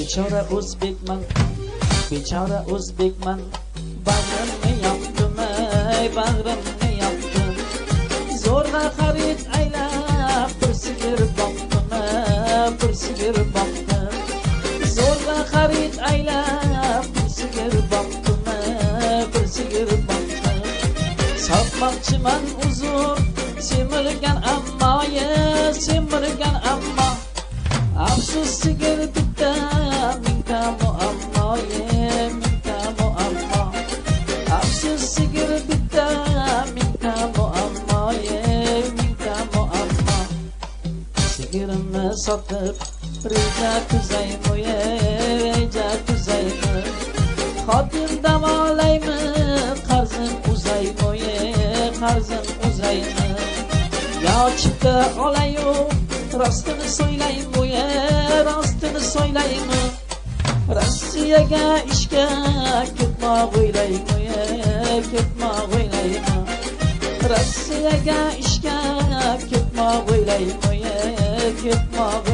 Bechora o'zbekman, bechora o'zbekman, bag'rimni yoqdim, ey bag'rimni yoqdim. Zo'rg'a xarid aylab bir sigir boqdim, bir sigir boqdim. Zo'rg'a xarid aylab bir sigir boqdim, bir sigir boqdim. Sotmoqchiman uzr, semirgan ammoye, semirgan ammo. Afsus sigir bitta, mingta muammoye, mingta muammo. Afsus sigir bitta, mingta muammoye, mingta muammo. Sigirimni sotib, reja tuzaymoye, reja tuzaymi. Xotin davolaymi, qarzim uzaymoye, qarzim uzaymi. Yo chipta olayu, rostini so'ylaymi, rostini so'ylaymi. Rossiyaga ishga ketmoq o'ylaymi, ketmoq o'ylaymi. Rossiyaga ishga ketmoq o'ylaymi, ketmoq